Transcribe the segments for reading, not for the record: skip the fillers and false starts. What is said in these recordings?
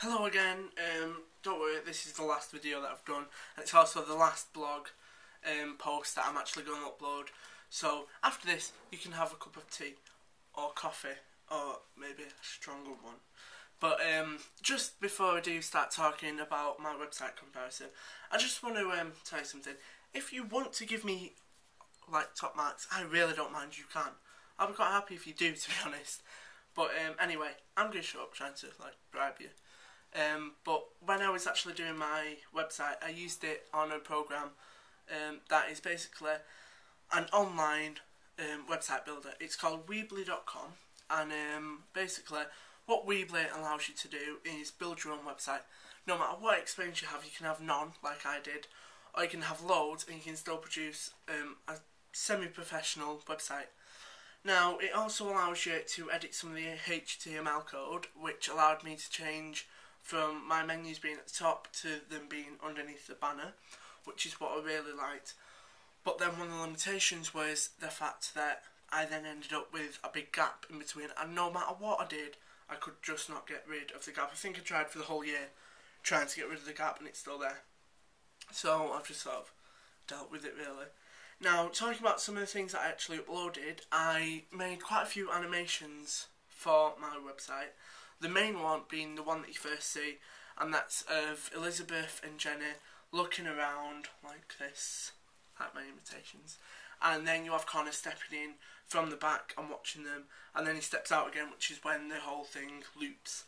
Hello again, don't worry, this is the last video that I've done, and it's also the last blog post that I'm actually going to upload. So after this you can have a cup of tea or coffee or maybe a stronger one. But just before I do start talking about my website comparison, I just want to tell you something. If you want to give me like top marks, I really don't mind, you can. I'll be quite happy if you do, to be honest. But anyway, I'm going to shut up trying to like bribe you. But when I was actually doing my website, I used it on a program that is basically an online website builder. It's called Weebly.com, and basically what Weebly allows you to do is build your own website. No matter what experience you can have none, like I did, or you can have loads and you can still produce a semi-professional website. Now, it also allows you to edit some of the HTML code, which allowed me to change from my menus being at the top to them being underneath the banner, which is what I really liked. But then one of the limitations was the fact that I then ended up with a big gap in between, and no matter what I did, I could just not get rid of the gap. I think I tried for the whole year trying to get rid of the gap and it's still there. So I've just sort of dealt with it really. Now, talking about some of the things that I actually uploaded, I made quite a few animations for my website. The main one being the one that you first see, and that's of Elizabeth and Jenny looking around like this, like my imitations. And then you have Connor stepping in from the back and watching them, and then he steps out again, which is when the whole thing loops.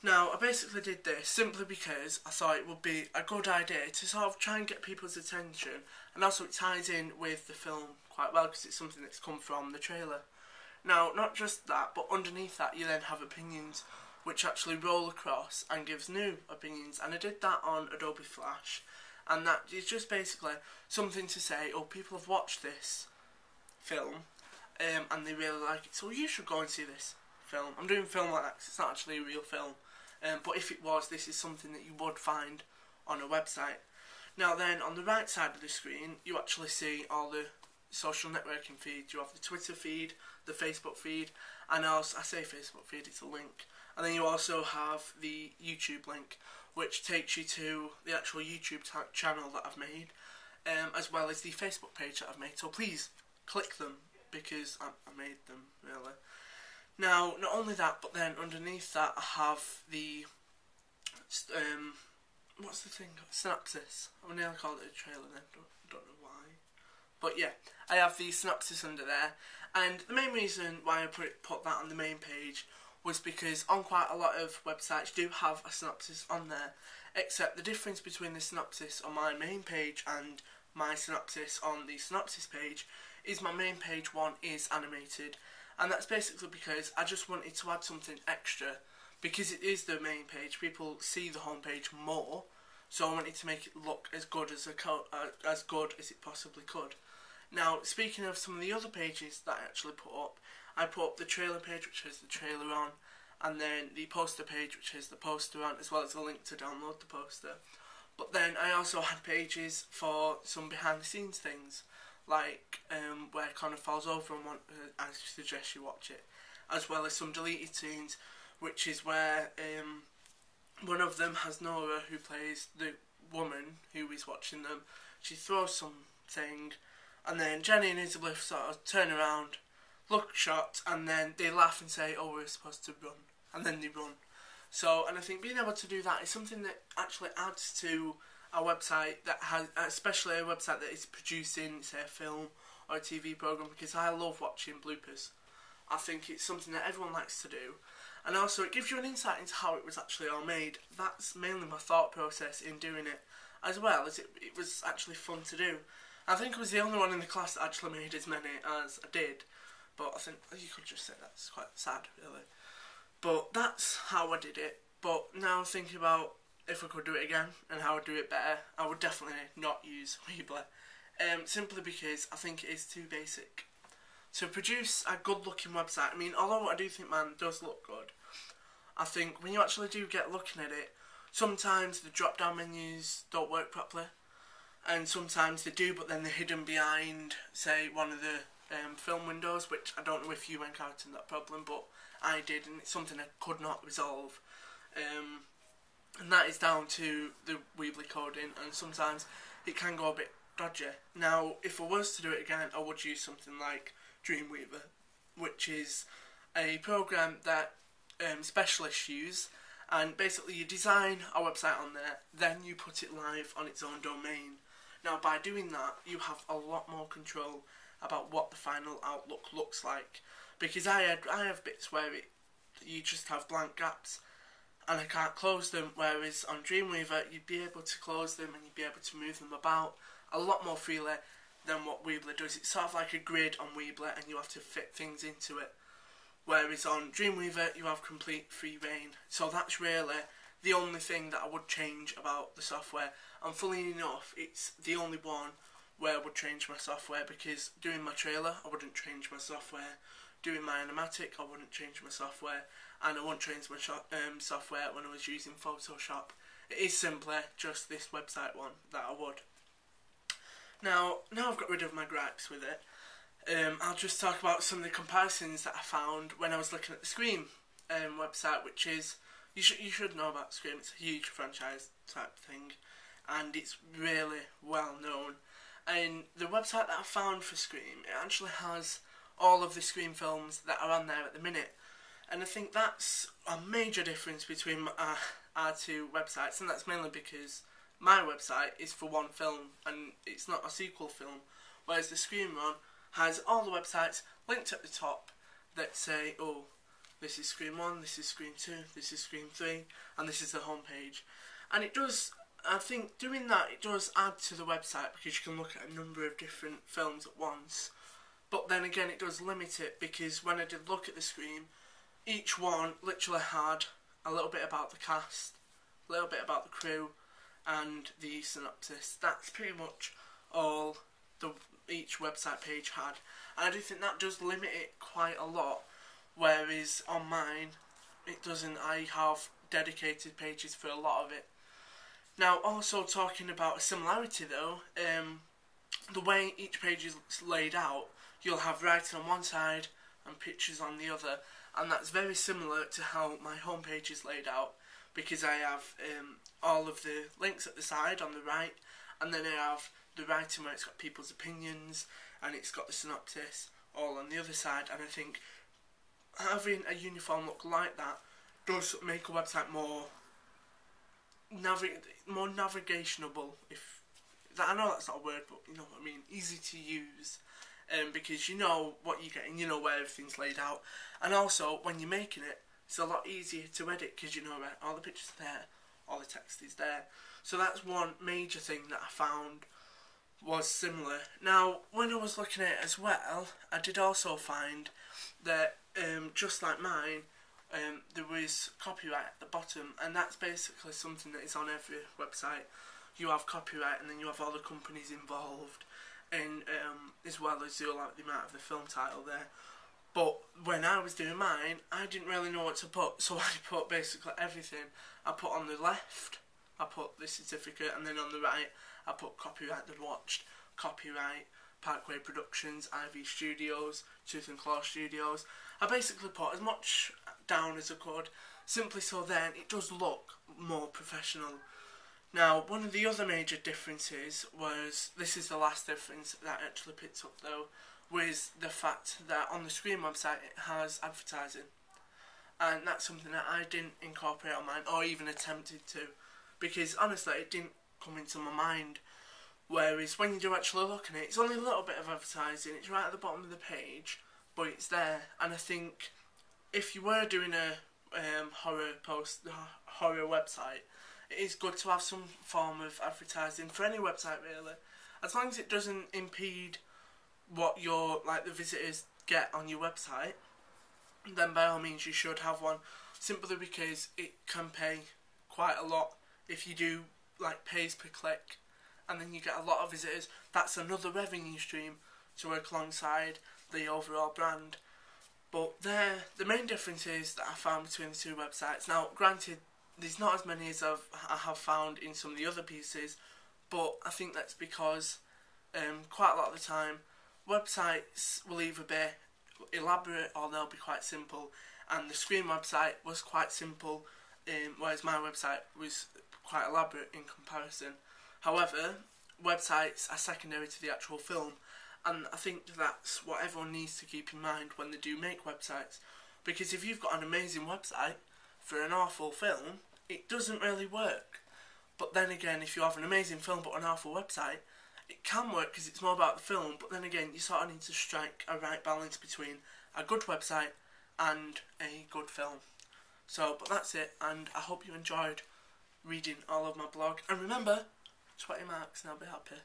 Now, I basically did this simply because I thought it would be a good idea to sort of try and get people's attention, and also it ties in with the film quite well because it's something that's come from the trailer. Now, not just that, but underneath that you then have opinions which actually roll across and gives new opinions, and I did that on Adobe Flash, and that is just basically something to say, oh, people have watched this film and they really like it, so you should go and see this film. I'm doing film like that because it's not actually a real film, but if it was, this is something that you would find on a website. Now then, on the right side of the screen you actually see all the social networking feeds. You have the Twitter feed, the Facebook feed, and also, I say Facebook feed, it's a link, and then you also have the YouTube link, which takes you to the actual YouTube channel that I've made, as well as the Facebook page that I've made, so please click them because I made them really. Now, not only that, but then underneath that I have the what's the thing called? Synopsis. I nearly called it a trailer then, don't know why. But yeah, I have the synopsis under there, and the main reason why I put that on the main page was because on quite a lot of websites do have a synopsis on there, except the difference between the synopsis on my main page and my synopsis on the synopsis page is my main page one is animated, and that's basically because I just wanted to add something extra, because it is the main page, people see the homepage more, so I wanted to make it look as good as it possibly could. Now, speaking of some of the other pages that I actually put up, I put up the trailer page, which has the trailer on, and then the poster page, which has the poster on, as well as a link to download the poster. But then I also had pages for some behind the scenes things, like where Connor falls over and I suggest you watch it, as well as some deleted scenes, which is where one of them has Nora, who plays the woman who is watching them. She throws something, and then Jenny and Elizabeth sort of turn around, look shocked, and then they laugh and say, oh, we're supposed to run, and then they run. So, and I think being able to do that is something that actually adds to a website that has, especially a website that is producing, say, a film or a TV program, because I love watching bloopers. I think it's something that everyone likes to do, and also it gives you an insight into how it was actually all made. That's mainly my thought process in doing it, as well as it was actually fun to do. I think I was the only one in the class that actually made as many as I did, but I think you could just say that's quite sad really. But that's how I did it. But now thinking about if I could do it again and how I'd do it better, I would definitely not use Weebly, simply because I think it is too basic. To produce a good looking website, I mean, although I do think mine does look good, I think when you actually do get looking at it, sometimes the drop down menus don't work properly, and sometimes they do, but then they're hidden behind, say, one of the film windows, which I don't know if you encountered that problem, but I did, and it's something I could not resolve. and that is down to the Weebly coding, and sometimes it can go a bit dodgy. Now, if I was to do it again, I would use something like Dreamweaver, which is a program that specialists use, and basically you design a website on there, then you put it live on its own domain. Now, by doing that, you have a lot more control about what the final outlook looks like, because I have bits where you just have blank gaps and I can't close them, whereas on Dreamweaver you'd be able to close them and you'd be able to move them about a lot more freely than what Weebly does. It's sort of like a grid on Weebly and you have to fit things into it, whereas on Dreamweaver you have complete free reign. So that's really the only thing that I would change about the software, and fully enough it's the only one where I would change my software, because doing my trailer I wouldn't change my software, doing my animatic I wouldn't change my software, and I wouldn't change my software when I was using Photoshop. It is simply just this website one that I would. Now I've got rid of my gripes with it, I'll just talk about some of the comparisons that I found when I was looking at the Scream website, which is, you should know about Scream. It's a huge franchise type thing, and it's really well known. And the website that I found for Scream, it actually has all of the Scream films that are on there at the minute, and I think that's a major difference between our two websites, and that's mainly because my website is for one film and it's not a sequel film, whereas the Scream one has all the websites linked at the top that say, oh, this is Scream 1, this is Scream 2, this is Scream 3, and this is the homepage. And it does, I think doing that, it does add to the website, because you can look at a number of different films at once. But then again, it does limit it, because when I did look at the Scream, each one literally had a little bit about the cast, a little bit about the crew, and the synopsis. That's pretty much all each website page had. And I do think that does limit it quite a lot, whereas on mine, it doesn't. I have dedicated pages for a lot of it. Now, also talking about a similarity though, the way each page is laid out, you'll have writing on one side and pictures on the other, and that's very similar to how my homepage is laid out, because I have all of the links at the side on the right, and then I have the writing where it's got people's opinions and it's got the synopsis all on the other side. And I think having a uniform look like that does make a website more navigationable, if that, I know that's not a word, but you know what I mean, easy to use, because you know what you're getting, you know where everything's laid out, and also when you're making it, it's a lot easier to edit, because you know where all the pictures are there, all the text is there. So that's one major thing that I found was similar. Now, when I was looking at it as well, I did also find that just like mine, there was copyright at the bottom, and that's basically something that is on every website. You have copyright, and then you have all the companies involved, and as well as the amount of the film title there. But when I was doing mine, I didn't really know what to put, so I put basically everything. I put on the left, I put the certificate, and then on the right, I put copyright the watched, copyright Parkway Productions, Ivy Studios, Tooth and Claw Studios. I basically put as much down as I could, simply so then it does look more professional. Now, one of the other major differences was, this is the last difference that I actually picked up though, was the fact that on the Scream website it has advertising. And that's something that I didn't incorporate on mine, or even attempted to, because honestly it didn't come into my mind. Whereas when you do actually look at it, it's only a little bit of advertising, it's right at the bottom of the page, but it's there. And I think if you were doing a horror website, it is good to have some form of advertising for any website really, as long as it doesn't impede what the visitors get on your website. Then by all means you should have one, simply because it can pay quite a lot if you do like pays per click, and then you get a lot of visitors. That's another revenue stream to work alongside the overall brand. But the main differences that I found between the two websites, now granted there's not as many as I have found in some of the other pieces, but I think that's because quite a lot of the time websites will either be elaborate or they'll be quite simple, and the Scream website was quite simple, whereas my website was quite elaborate in comparison. However, websites are secondary to the actual film, and I think that's what everyone needs to keep in mind when they do make websites. Because if you've got an amazing website for an awful film, it doesn't really work. But then again, if you have an amazing film but an awful website, it can work because it's more about the film, but then again, you sort of need to strike a right balance between a good website and a good film. So, but that's it, and I hope you enjoyed reading all of my blog. And remember, 20 marks and I'll be happy.